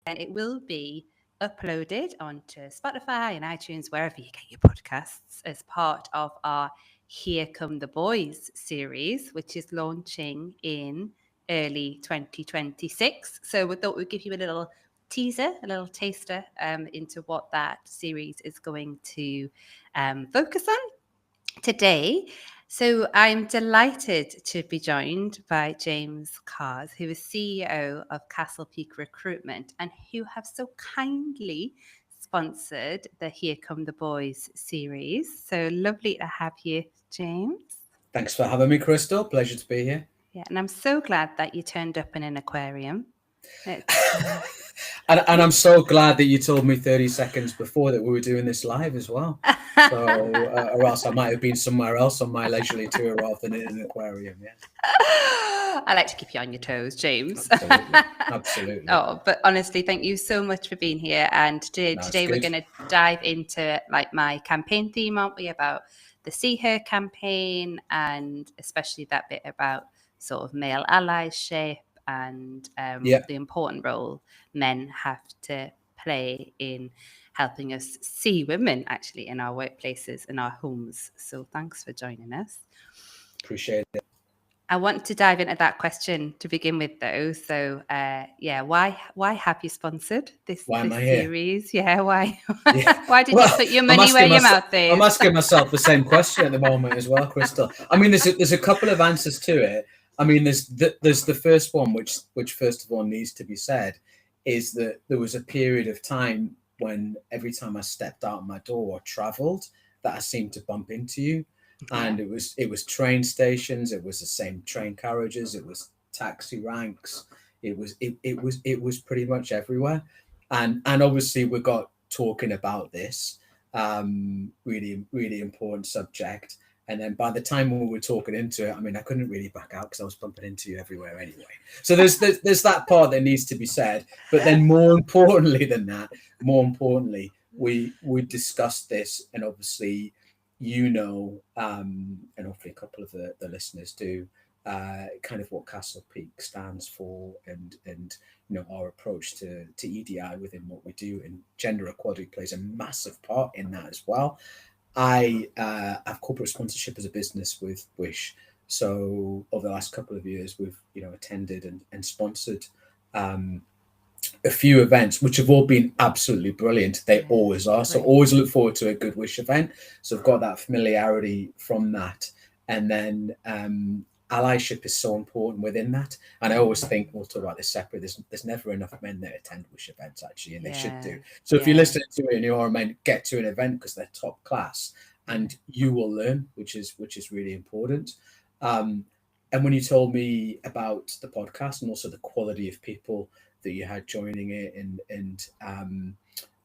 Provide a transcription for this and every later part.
and it will be uploaded onto Spotify and iTunes, wherever you get your podcasts, as part of our Here Come the Boys series, which is launching in early 2026. So we thought we'd give you a little teaser, a little taster into what that series is going to focus on today. So I'm delighted to be joined by James Cars, who is CEO of Castle Peak Recruitment and who have so kindly sponsored the Here Come the Boys series. So lovely to have you, James. Thanks for having me, Crystal. Pleasure to be here. Yeah, and I'm so glad that you turned up in an aquarium. And I'm so glad that you told me 30 seconds before that we were doing this live as well. So, or else I might have been somewhere else on my leisurely tour rather than in an aquarium. Yeah. I like to keep you on your toes, James. Absolutely. Oh, but honestly, thank you so much for being here. And today we're going to dive into like my campaign theme, aren't we? About the See Her campaign, and especially that bit about sort of male allyship and the important role men have to play in helping us see women actually in our workplaces, in our homes. So thanks for joining us. Appreciate it. I want to dive into that question to begin with, though. So, why have you sponsored this series? Yeah, why? Yeah. Why did you put your money where your mouth is? I'm asking myself the same question at the moment as well, Crystal. I mean, there's a couple of answers to it. I mean, there's the first one, which first of all needs to be said, is that there was a period of time when every time I stepped out my door or travelled, that I seemed to bump into you. And it was train stations, it was the same train carriages, it was taxi ranks, it was pretty much everywhere. And obviously we got talking about this really important subject. And then by the time we were talking into it, I mean, I couldn't really back out because I was bumping into you everywhere anyway. So there's that part that needs to be said. But then more importantly, we discussed this, and obviously, and hopefully a couple of the listeners do, kind of what Castle Peak stands for, and our approach to EDI within what we do, and gender equality plays a massive part in that as well. I have corporate sponsorship as a business with Wish, so over the last couple of years we've attended and sponsored a few events, which have all been absolutely brilliant. They always are. So always look forward to a good Wish event. So I've got that familiarity from that. And then allyship is so important within that. And I always think, we'll talk about this separately, there's never enough men that attend Wish events, actually, and they should do. So if you're listening to it and you are a man, get to an event because they're top class and you will learn, which is really important. And when you told me about the podcast and also the quality of people that you had joining it and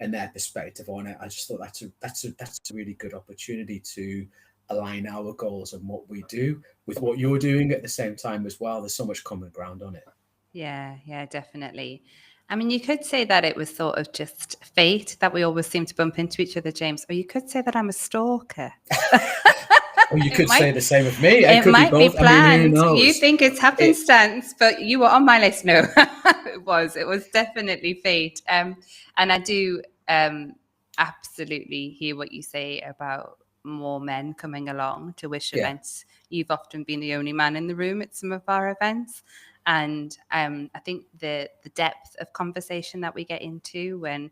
their perspective on it, I just thought that's a really good opportunity to align our goals and what we do with what you're doing at the same time as well. There's so much common ground on it. Yeah, definitely. I mean, you could say that it was sort of just fate that we always seem to bump into each other, James, or you could say that I'm a stalker. Or you could say the same of me. It could might be planned. I mean, who knows? You think it's happenstance, but you were on my list. No, it was definitely fate. And I do absolutely hear what you say about more men coming along to Wish events. You've often been the only man in the room at some of our events. And I think the depth of conversation that we get into when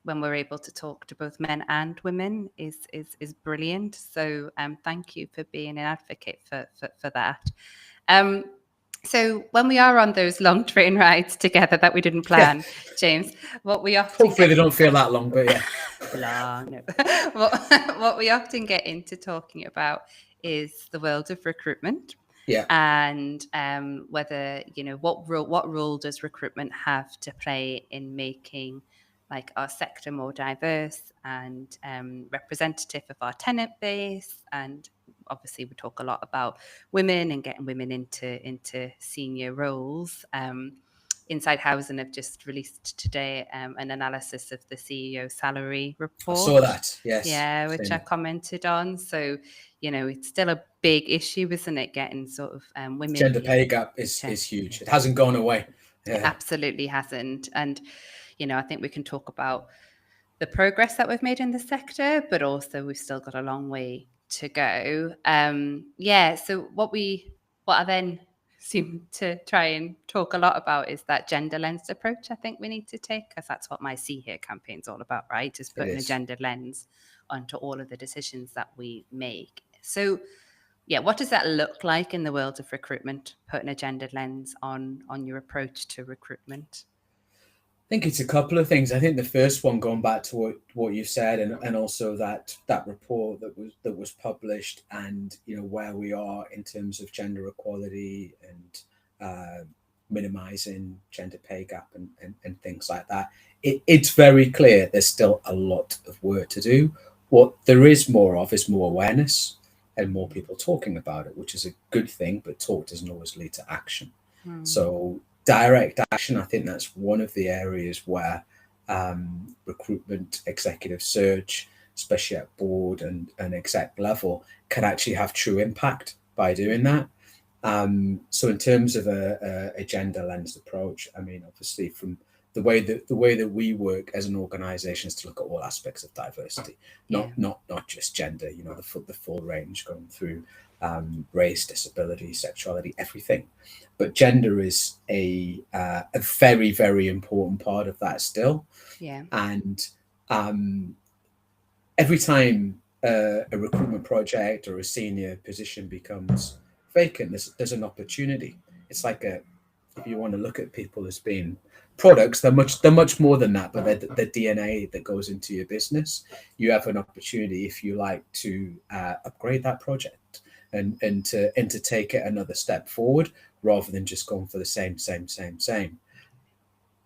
we're able to talk to both men and women is brilliant. So thank you for being an advocate for that. So when we are on those long train rides together that we didn't plan, James, what we often hopefully they don't feel that long, but no. What we often get into talking about is the world of recruitment. Yeah. And whether, what role does recruitment have to play in making like our sector more diverse and representative of our tenant base? And obviously we talk a lot about women and getting women into senior roles. Inside Housing have just released today an analysis of the CEO salary report. I saw that, yes. Yeah, which I commented on. So, it's still a big issue, isn't it? Getting sort of women. Gender pay gap is huge. It hasn't gone away. It absolutely hasn't. And, I think we can talk about the progress that we've made in the sector, but also we've still got a long way to go. So what I then seem to try and talk a lot about is that gender lens approach I think we need to take, because that's what my See Here campaign's all about, right? Is putting a gender lens onto all of the decisions that we make. So what does that look like in the world of recruitment, putting a gender lens on your approach to recruitment? I think it's a couple of things. I think the first one, going back to what you said, and also that report that was published, and where we are in terms of gender equality and minimizing gender pay gap and things like that. It's very clear there's still a lot of work to do. What there is more of is more awareness and more people talking about it, which is a good thing, but talk doesn't always lead to action. So direct action, I think that's one of the areas where recruitment, executive search, especially at board and exec level, can actually have true impact by doing that. So in terms of a gender lens approach, I mean, obviously from the way that we work as an organization is to look at all aspects of diversity, not just gender, the full range, going through race, disability, sexuality, everything. But gender is a very, very important part of that still. Yeah. And every time a recruitment project or a senior position becomes vacant, there's an opportunity. It's like if you want to look at people as being products, they're much more than that, but they're the DNA that goes into your business. You have an opportunity, if you like, to upgrade that project and to take it another step forward, rather than just going for the same.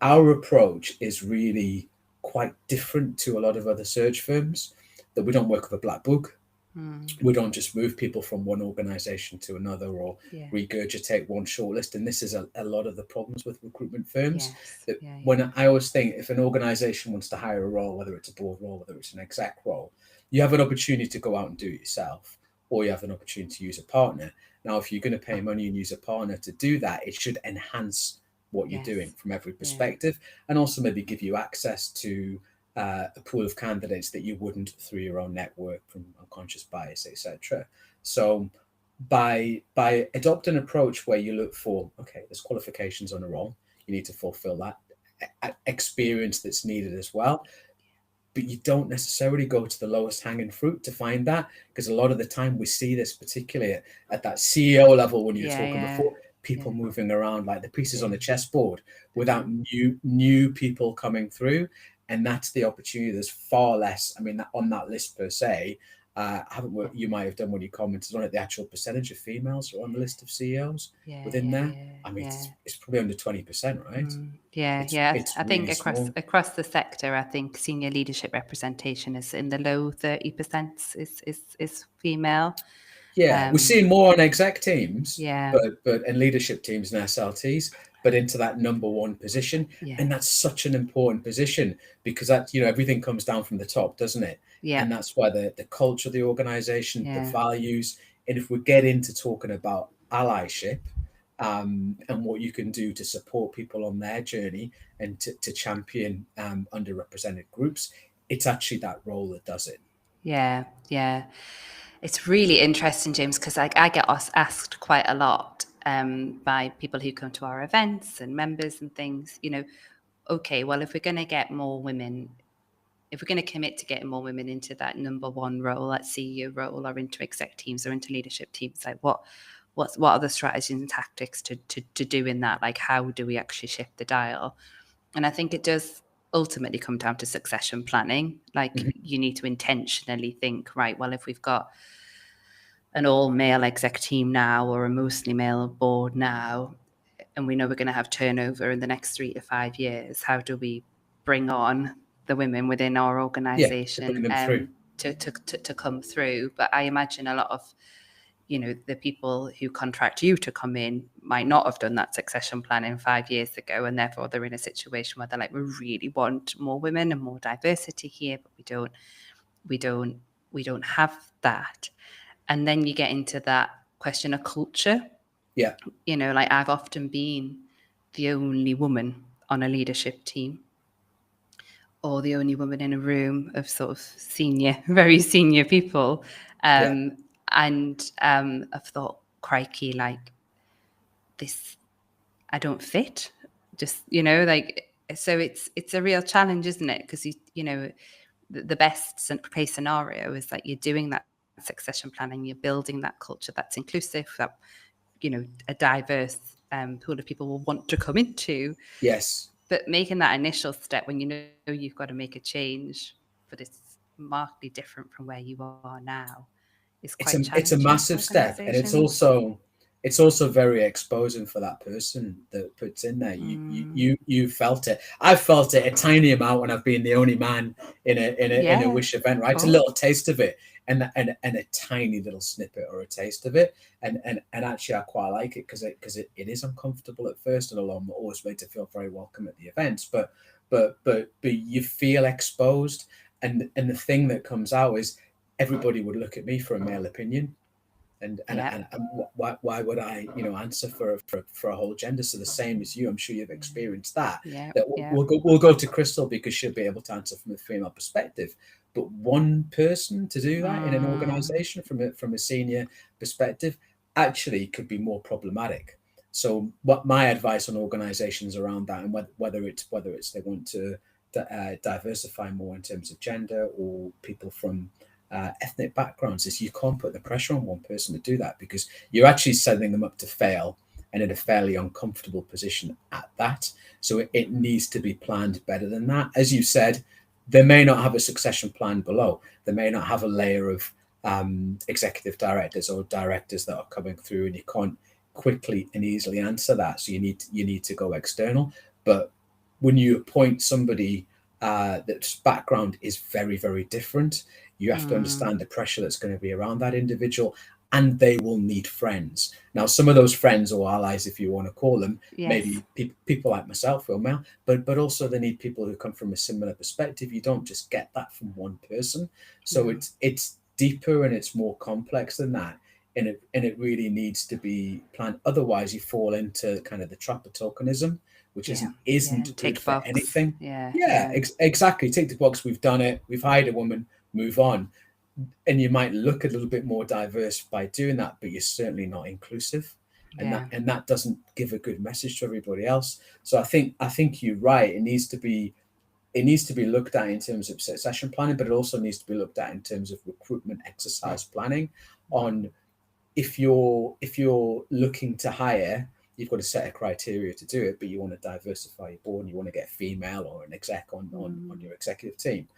Our approach is really quite different to a lot of other search firms, that we don't work with a black book. We don't just move people from one organization to another or regurgitate one shortlist. And this is a lot of the problems with recruitment firms. When I always think, if an organization wants to hire a role, whether it's a board role, whether it's an exec role, you have an opportunity to go out and do it yourself, or you have an opportunity to use a partner. Now, if you're going to pay money and use a partner to do that, it should enhance what you're doing from every perspective, and also maybe give you access to a pool of candidates that you wouldn't through your own network, from unconscious bias, etc. So by adopting an approach where you look for, okay, there's qualifications on a role, you need to fulfill that, experience that's needed as well, but you don't necessarily go to the lowest hanging fruit to find that, because a lot of the time we see this, particularly at that CEO level, when you're talking before, people moving around like the pieces on the chessboard without new people coming through. And that's the opportunity. There's far less, I mean, on that list per se, you might have done when you commented on it, the actual percentage of females who are on the list of CEOs within there. I mean, it's probably under 20%, right? I think across the sector, I think senior leadership representation is in the low 30% is female. Yeah, we're seeing more on exec teams, but and leadership teams and SLTs, but into that number one position. And that's such an important position, because that, everything comes down from the top, doesn't it? And that's why the culture of the organization, the values, and if we get into talking about allyship, and what you can do to support people on their journey and to champion underrepresented groups, it's actually that role that does it. Yeah. It's really interesting, James, because I get asked quite a lot by people who come to our events and members and things, okay, well, if we're going to get more women, if we're going to commit to getting more women into that number one role, that CEO role, or into exec teams or into leadership teams, like what are the strategies and tactics to do in that? Like, how do we actually shift the dial? And I think it does ultimately come down to succession planning. Like, you need to intentionally think, right, well, if we've got an all-male exec team now, or a mostly male board now, and we know we're going to have turnover in the next 3 to 5 years, how do we bring on the women within our organisation to come through? But I imagine a lot of the people who contract you to come in might not have done that succession planning 5 years ago, and therefore they're in a situation where they're like, we really want more women and more diversity here, but we don't have that. And then you get into that question of culture. Yeah. Like, I've often been the only woman on a leadership team, or the only woman in a room of sort of senior, very senior people. Yeah. And I've thought, crikey, like this, I don't fit. Just, like, so it's a real challenge, isn't it? Because the best case scenario is that you're doing that succession planning, you're building that culture that's inclusive, that a diverse pool of people will want to come into. Yes. But making that initial step when you know you've got to make a change, but it's markedly different from where you are now, is quite It's a challenging for massive step, and organisations. it's also very exposing for that person that puts in there. You felt it. I've felt it a tiny amount when I've been the only man in a Wish event, right? It's a little taste of it, and a tiny little snippet or a taste of it, and actually I quite like it because it is uncomfortable at first, and I'm always made to feel very welcome at the events, but you feel exposed, and the thing that comes out is everybody would look at me for a male opinion, and why would I answer for a whole gender? So the same as you, I'm sure you've experienced that. We'll go to Crystal because she'll be able to answer from a female perspective, but one person to do that in an organization from a senior perspective actually could be more problematic. So what my advice on organizations around that, and whether it's they want to diversify more in terms of gender or people from ethnic backgrounds, is you can't put the pressure on one person to do that, because you're actually setting them up to fail and in a fairly uncomfortable position at that. So it needs to be planned better than that. As you said, they may not have a succession plan below. They may not have a layer of executive directors or directors that are coming through, and you can't quickly and easily answer that. So you need to go external. But when you appoint somebody that's background is very, very different, you have to understand the pressure that's going to be around that individual, and they will need friends. Now, some of those friends or allies, if you want to call them, maybe people like myself, Mel, but also they need people who come from a similar perspective. You don't just get that from one person. So it's deeper and it's more complex than that. And it really needs to be planned. Otherwise, you fall into kind of the trap of tokenism, which isn't good for anything. Exactly. Take the box. We've done it. We've hired a woman. Move on. And you might look a little bit more diverse by doing that, but you're certainly not inclusive, and that doesn't give a good message to everybody else. So I think you're right. It needs to be looked at in terms of succession planning, but it also needs to be looked at in terms of recruitment exercise planning. On if you're looking to hire, you've got a set of criteria to do it, but you want to diversify your board and you want to get a female or an exec on your executive team.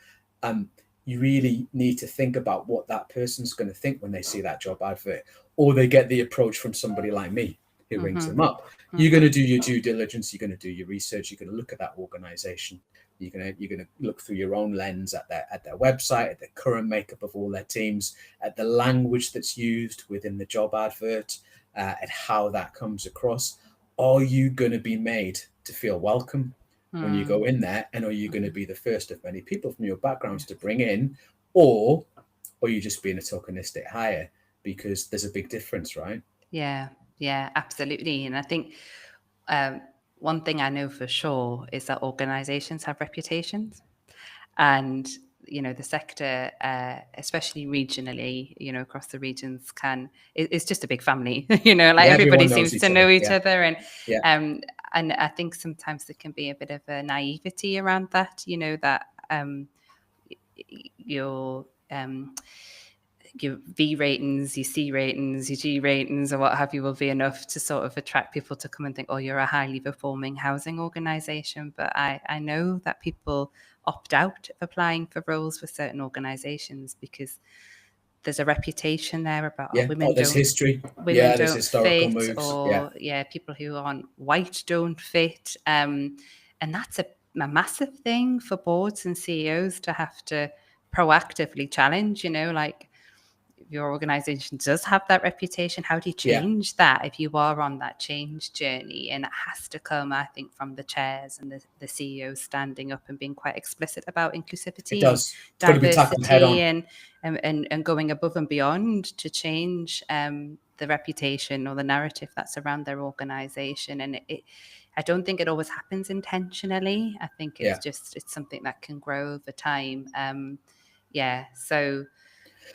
You really need to think about what that person's going to think when they see that job advert, or they get the approach from somebody like me who rings them up. You're going to do your due diligence. You're going to do your research. You're going to look at that organization. You're going to look through your own lens at their website, at the current makeup of all their teams, at the language that's used within the job advert, at how that comes across. Are you going to be made to feel welcome when you go in there, and are you going to be the first of many people from your backgrounds to bring in, or are you just being a tokenistic hire? Because there's a big difference, right? Yeah, absolutely. And I think one thing I know for sure is that organizations have reputations, and the sector, especially regionally, across the regions, it's just a big family. Everybody seems to know each other, and I think sometimes there can be a bit of a naivety around that. That your V ratings, your C ratings, your G ratings, or what have you, will be enough to sort of attract people to come and think, oh, you're a highly performing housing organisation. But I know that people opt out of applying for roles for certain organisations because there's a reputation there about women there's don't history. Women there's don't historical fit, moves. or people who aren't white don't fit, and that's a massive thing for boards and CEOs to have to proactively challenge. Like, your organization does have that reputation. How do you change that if you are on that change journey? And it has to come, I think, from the chairs and the CEOs standing up and being quite explicit about inclusivity, and diversity, and going above and beyond to change the reputation or the narrative that's around their organization. And I don't think it always happens intentionally. I think it's it's something that can grow over time. And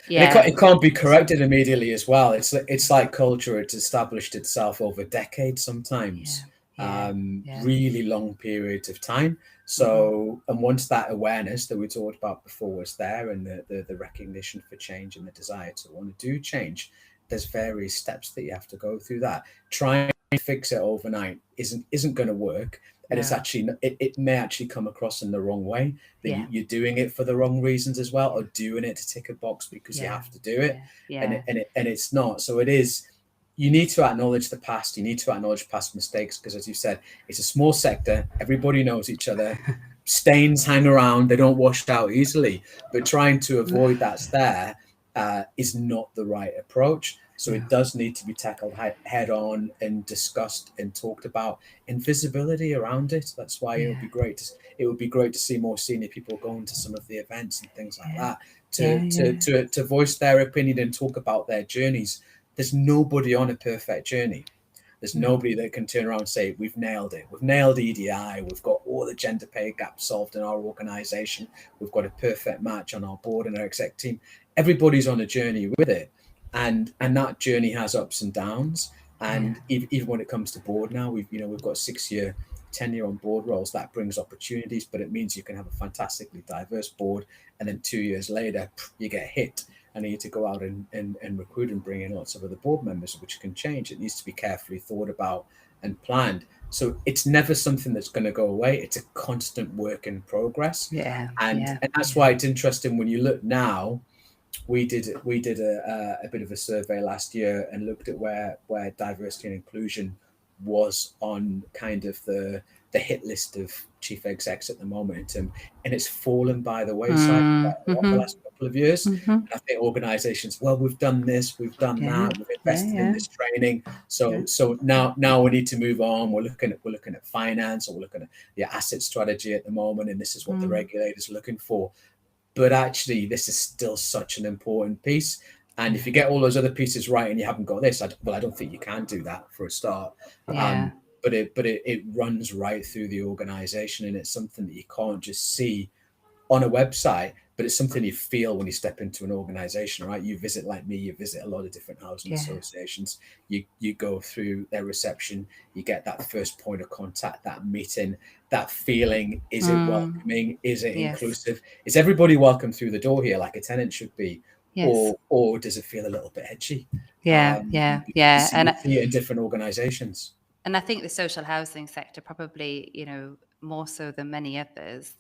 it can't be corrected immediately as well. It's like culture. It's established itself over decades sometimes. Really long periods of time. So, and once that awareness that we talked about before was there, and the recognition for change and the desire to want to do change, there's various steps that you have to go through that. Trying to fix it overnight isn't going to work. And it's actually, it may actually come across in the wrong way, that you're doing it for the wrong reasons as well, or doing it to tick a box because you have to do it. And it's not. So it is, you need to acknowledge the past. You need to acknowledge past mistakes, because as you said, it's a small sector. Everybody knows each other. Stains hang around. They don't wash out easily. But trying to avoid that's there is not the right approach. So it does need to be tackled head on and discussed and talked about, and visibility around it. That's why it would be great to see more senior people going to some of the events and things like that to voice their opinion and talk about their journeys. There's nobody on a perfect journey. There's nobody that can turn around and say, we've nailed it. We've nailed EDI. We've got all the gender pay gaps solved in our organization. We've got a perfect match on our board and our exec team. Everybody's on a journey with it. And that journey has ups and downs. And even when it comes to board now, we've got 6-year tenure on board roles. That brings opportunities, but it means you can have a fantastically diverse board. And then 2 years later, you get hit and you need to go out and recruit and bring in lots of other board members, which can change. It needs to be carefully thought about and planned. So it's never something that's going to go away. It's a constant work in progress. And that's why it's interesting when you look now. We did a bit of a survey last year and looked at where diversity and inclusion was on kind of the hit list of chief execs at the moment, and it's fallen by the wayside the last couple of years. And I think organizations, well, we've done this, we've done that, we've invested in this training, so now we need to move on. We're looking at finance, or we're looking at the asset strategy at the moment, and this is what the regulator's looking for. But actually, this is still such an important piece. And if you get all those other pieces right and you haven't got this, I don't think you can do that for a start. But it runs right through the organization, and it's something that you can't just see on a website, but it's something you feel when you step into an organization, right? You visit, like me, you visit a lot of different housing associations. You go through their reception, you get that first point of contact, that meeting, that feeling. Is it welcoming? Is it inclusive? Is everybody welcome through the door here like a tenant should be? Or does it feel a little bit edgy? And I see it in different organizations. And I think the social housing sector, probably, more so than many others,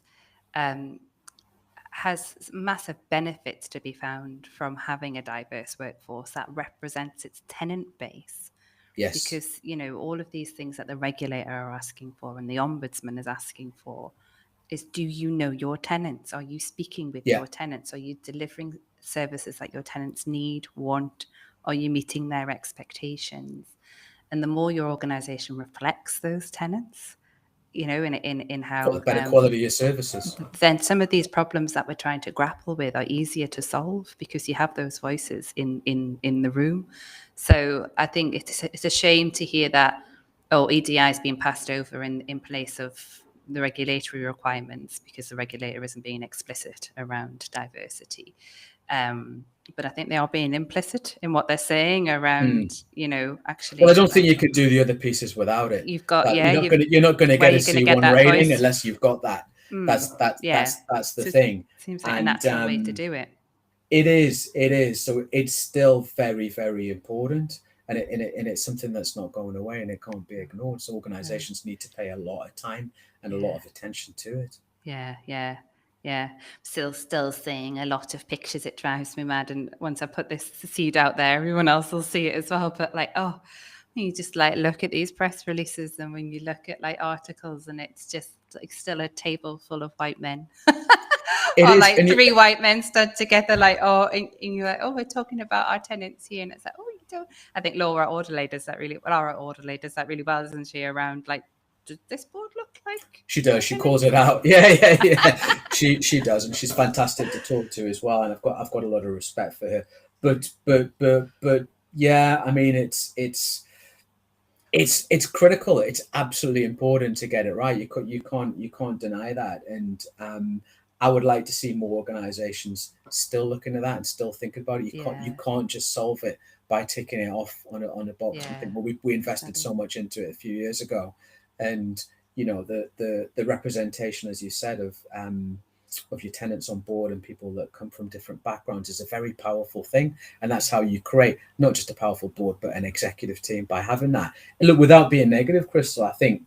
has massive benefits to be found from having a diverse workforce that represents its tenant base. Yes. Because, all of these things that the regulator are asking for and the ombudsman is asking for is, do you know your tenants? Are you speaking with your tenants? Are you delivering services that your tenants need, want? Are you meeting their expectations? And the more your organization reflects those tenants, in how for the better quality of your services, then some of these problems that we're trying to grapple with are easier to solve because you have those voices in the room. So I think it's a shame to hear that EDI is being passed over in place of the regulatory requirements because the regulator isn't being explicit around diversity. But I think they are being implicit in what they're saying around, actually. Well, I don't think you could do the other pieces without it. You've got, you're not going to get a C1 rating voice unless you've got that. That's the thing. Seems like a natural way to do it. It is. So it's still very, very important, and it's something that's not going away, and it can't be ignored. So organizations need to pay a lot of time and a lot of attention to it. Yeah, still seeing a lot of pictures. It drives me mad. And once I put this seed out there, everyone else will see it as well. But you just look at these press releases, and when you look at articles, and it's just still a table full of white men, or three white men stood together, and you're like, we're talking about our tenants here, and it's like, you don't. I think Laura Audeley does that really well, isn't she? Around does this board look like? She does. She calls it out. Yeah. She does, and she's fantastic to talk to as well. And I've got a lot of respect for her. But Yeah, I mean, it's critical. It's absolutely important to get it right. You can't deny that. And I would like to see more organisations still looking at that and still thinking about it. You Yeah, can't just solve it by ticking it off on a box and yeah, think, well, we invested definitely. so much into it a few years ago, and the representation, as you said, of your tenants on board and people that come from different backgrounds is a very powerful thing, and that's how you create not just a powerful board but an executive team by having that. And look, without being negative, Crystal, I think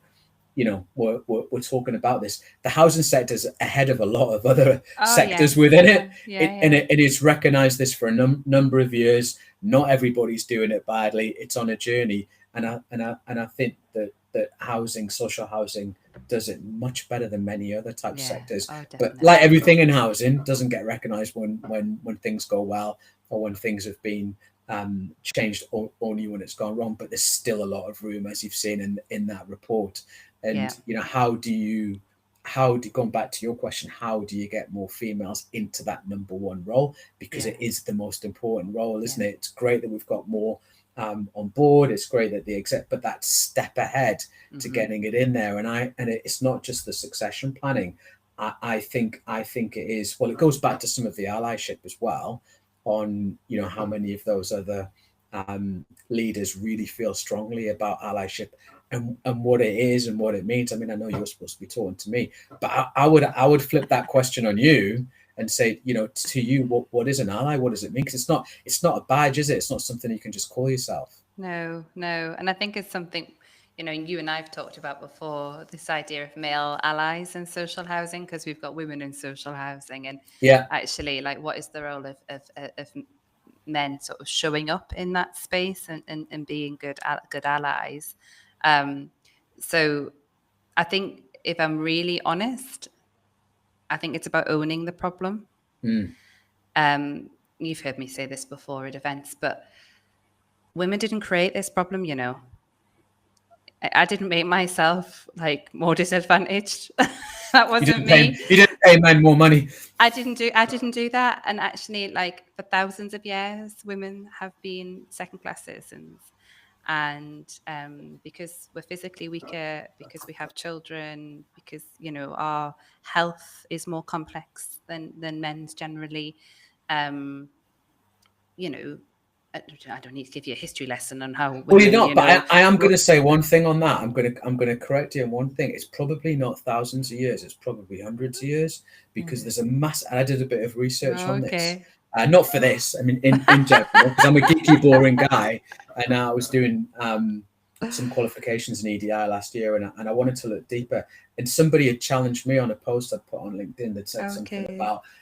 we're talking about this. The housing sector is ahead of a lot of other Oh sectors yes, within it. yeah, And yeah, it's recognized this for a number of years. Not everybody's doing it badly. It's on a journey, and I think that housing, social housing, does it much better than many other type yeah. sectors. Oh, But like definitely. everything in housing, doesn't get recognized when things go well, or when things have been changed, only when it's gone wrong. But there's still a lot of room, as you've seen in that report. Yeah, And going back to your question, how do you get more females into that number one role? Because yeah, it is the most important role, yeah. isn't it? It's great that we've got more on board. It's great that the exec, but that step ahead to Mm-hmm. getting it in there. And it's not just the succession planning. I think it is. Well, it goes back to some of the allyship as well, on how many of those other leaders really feel strongly about allyship, and what it is and what it means. I mean, I know you're supposed to be talking to me, but I would flip that question on you and say, to you, what is an ally? What does it mean? Because it's not a badge, is it? It's not something you can just call yourself. No, no. And I think it's something, you and I've talked about before, this idea of male allies in social housing, because we've got women in social housing. And Yeah. actually, like, what is the role of men sort of showing up in that space and being good allies? Um, so I think if I'm really honest, I think it's about owning the problem. Mm. You've heard me say this before at events, but women didn't create this problem, I didn't make myself like more disadvantaged. That You wasn't didn't pay me. you didn't pay men more money. I didn't do that. And actually, like, for thousands of years, women have been second class citizens. And because we're physically weaker, because we have children, because our health is more complex than men's generally. Um, you know, I don't need to give you a history lesson on how Well, you're women, not, but I am going ru- to say one thing on that. I'm going to correct you on one thing. It's probably not thousands of years. It's probably hundreds of years, because Mm. there's a mass. And I did a bit of research on this, Okay. not for this. I mean, in general, because I'm a geeky, boring guy, and I was doing some qualifications in EDI last year, and I wanted to look deeper. And somebody had challenged me on a post I put on LinkedIn that said something Okay.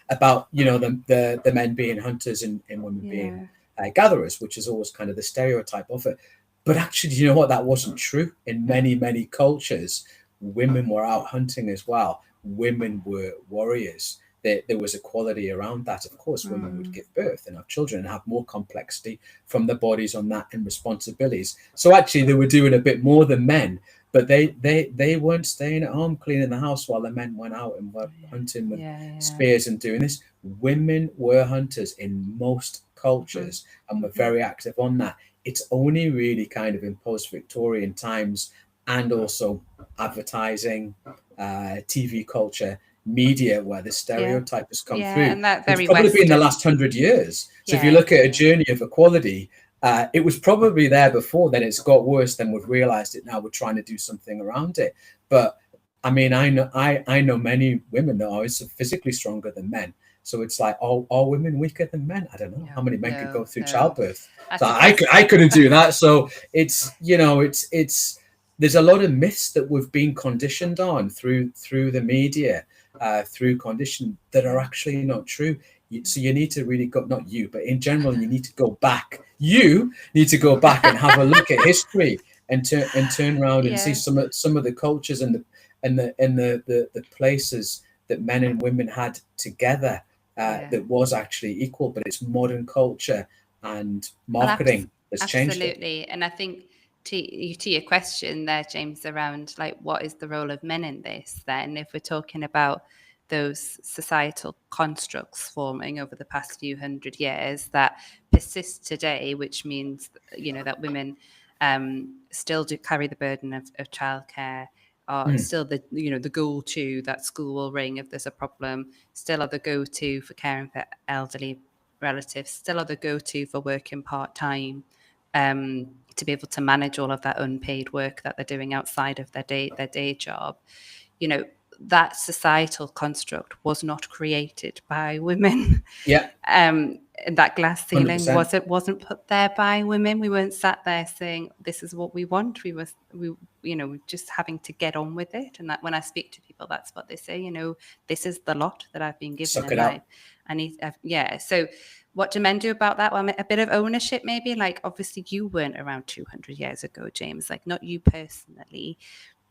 about the men being hunters and women being Yeah. gatherers, which is always kind of the stereotype of it. But actually, you know what? That wasn't true. In No. many cultures, women were out hunting as well. Women were warriors. There was equality around that. Of course, women would Mm. give birth and have children and have more complexity from the bodies on that and responsibilities. So actually, they were doing a bit more than men, but they weren't staying at home cleaning the house while the men went out and were hunting with Yeah. Yeah. spears and doing this. Women were hunters in most Mm-hmm. cultures and were Mm-hmm. very active on that. It's only really kind of in post-Victorian times, and also advertising, TV culture, media, where the Yeah. stereotype has come Yeah. through. And that It's very probably been the Western. last 100 years. So if you Yeah. look at a Yeah. journey of equality, it was probably there before, then it's got worse, then we've realized it, now we're trying to do something around it. But I mean, I know many women that are physically stronger than men. So it's like, are women weaker than men? I don't know how No. many men could No. go through No. childbirth. I So I suppose. couldn't do that. So it's there's a lot of myths that we've been conditioned on through the media, through condition, that are Yeah. actually not true. So you need to really go, not you, but in general, you need to go back. You need to go back and have a look at history, and turn around and see Yeah. some of the cultures and the places that men and women had together, Yeah. that was actually equal. But it's modern culture and Well, marketing that's changed it. absolutely. And I think to your question there, James, around like what is the role of men in this, then if we're talking about those societal constructs forming over the past few hundred years that persists today, which means, that women still do carry the burden of childcare, are still the the go-to that school will ring if there's a problem, still are the go-to for caring for elderly relatives, still are the go-to for working part-time, to be able to manage all of that unpaid work that they're doing outside of their day job. That societal construct was not created by women. Yeah. That glass ceiling 100%. wasn't put there by women. We weren't sat there saying this is what we want. We just having to get on with it. And that when I speak to people, that's what they say. This is the lot that I've been given Suck in it up. life. I need, So what do men do about that? Well, a bit of ownership, maybe. Like, obviously, you weren't around 200 years ago, James. Like, not you personally,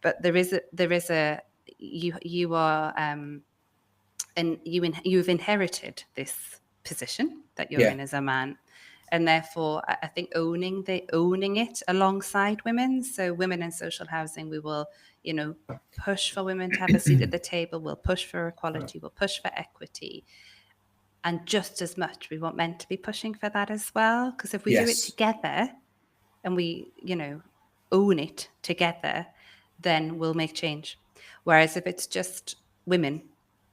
but there is a you are and you've inherited this position that you're in as a man, and therefore I think owning it alongside women. So women in social housing, we will push for women to have a seat at the table, we'll push for equality, we'll push for equity, and just as much we want men to be pushing for that as well, because if we do it together and we own it together, then we'll make change. Whereas if it's just women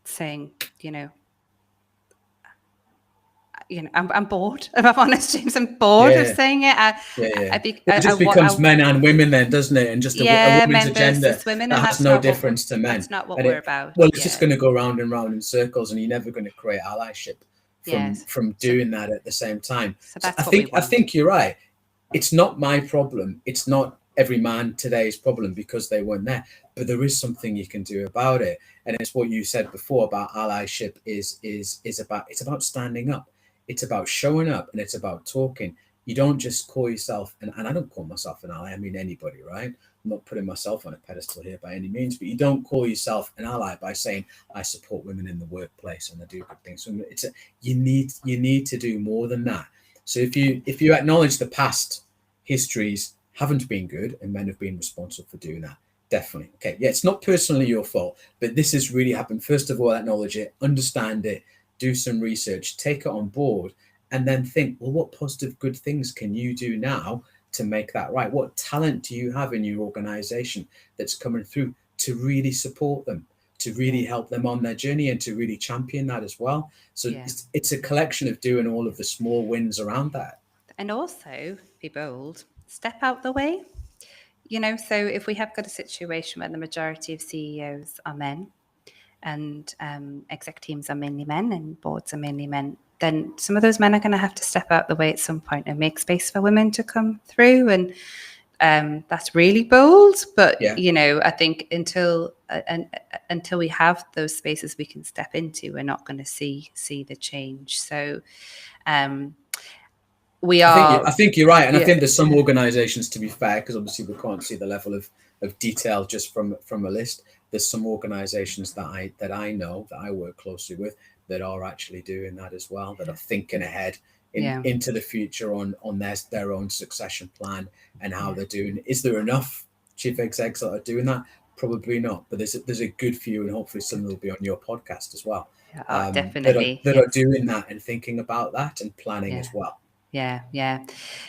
saying, I'm bored. If I'm honest, James, I'm bored of saying it. It just becomes men and women then, doesn't it? And just a woman's agenda women, that has no difference to men. That's not what we're about. Well, it's just going to go round and round in circles, and you're never going to create allyship from doing that at the same time. So that's I think you're right. It's not my problem. It's not every man today's problem because they weren't there. But there is something you can do about it, and it's what you said before about allyship. It's about standing up. It's about showing up, and it's about talking. You don't just call yourself, and I don't call myself an ally. I mean anybody, right? I'm not putting myself on a pedestal here by any means, but you don't call yourself an ally by saying I support women in the workplace and I do good things. So you need to do more than that. So if you acknowledge the past histories haven't been good and men have been responsible for doing that, definitely. Okay, yeah, it's not personally your fault, but this has really happened. First of all, acknowledge it, understand it, do some research, take it on board, and then think, well, what positive good things can you do now to make that right? What talent do you have in your organization that's coming through to really support them, to really help them on their journey, and to really champion that as well? So it's a collection of doing all of the small wins around that. And also be bold, step out the way. So if we have got a situation where the majority of CEOs are men, and exec teams are mainly men and boards are mainly men, then some of those men are going to have to step out the way at some point and make space for women to come through. And that's really bold, but I think until we have those spaces we can step into, we're not going to see the change. So I think you're right, and I think there's some organizations, to be fair, because obviously we can't see the level of detail just from a list. There's some organizations that I know, that I work closely with, that are actually doing that as well, that are thinking ahead into the future on their own succession plan and how they're doing. Is there enough chief execs that are doing that? Probably not, but there's a good few, and hopefully some will be on your podcast as well. Definitely. That are doing that and thinking about that and planning as well. Yeah.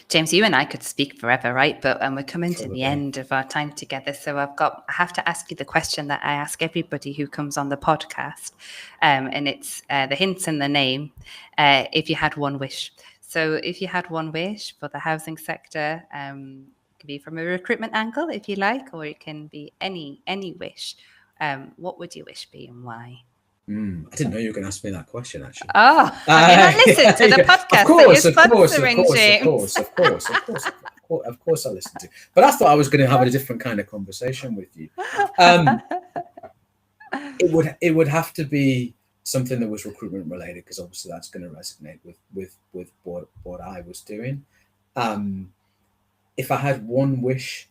James, you and I could speak forever, right? But we're coming to the end of our time together. So I have to ask you the question that I ask everybody who comes on the podcast. And it's the hints in the name. If you had one wish. So if you had one wish for the housing sector, it can be from a recruitment angle, if you like, or it can be any wish. What would your wish be and why? I didn't know you were going to ask me that question, actually. Oh, have you not listened to the podcast? Of course I listened to. But I thought I was going to have a different kind of conversation with you. It would have to be something that was recruitment related, because obviously that's going to resonate with what I was doing. If I had one wish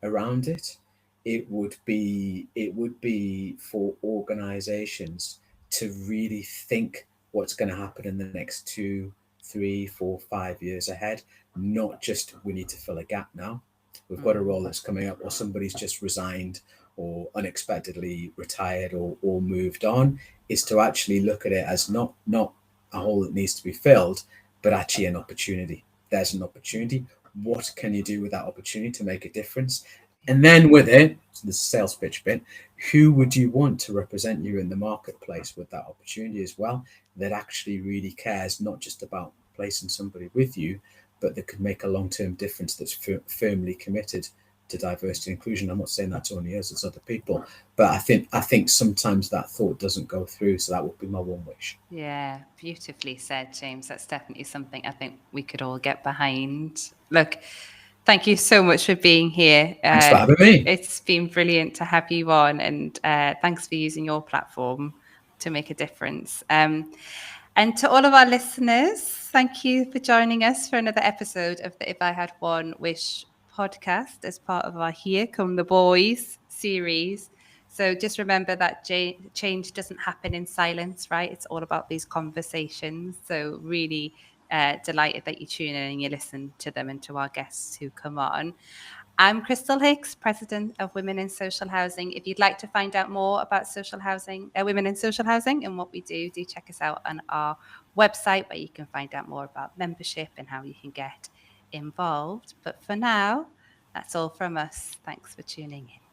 around it, it would be for organizations to really think what's going to happen in the next 2, 3, 4, 5 years ahead. Not just we need to fill a gap now. We've got a role that's coming up, or somebody's just resigned or unexpectedly retired or moved on. Is to actually look at it as not a hole that needs to be filled, but actually an opportunity. There's an opportunity. What can you do with that opportunity to make a difference? And then with it, the sales pitch bit, who would you want to represent you in the marketplace with that opportunity as well, that actually really cares not just about placing somebody with you, but that could make a long-term difference, that's firmly committed to diversity and inclusion. I'm not saying that's only us, it's other people, but I think sometimes that thought doesn't go through. So that would be my one wish. Yeah, beautifully said, James. That's definitely something I think we could all get behind. Look, thank you so much for being here. Thanks for having me. It's been brilliant to have you on, and thanks for using your platform to make a difference. And to all of our listeners, thank you for joining us for another episode of the If I Had One Wish podcast as part of our Here Come the Boys series. So just remember that change doesn't happen in silence, right? It's all about these conversations. So really delighted that you tune in and you listen to them and to our guests who come on. I'm Crystal Hicks, President of Women in Social Housing. If you'd like to find out more about social housing, women in social housing and what we do check us out on our website, where you can find out more about membership and how you can get involved. But for now, that's all from us. Thanks for tuning in.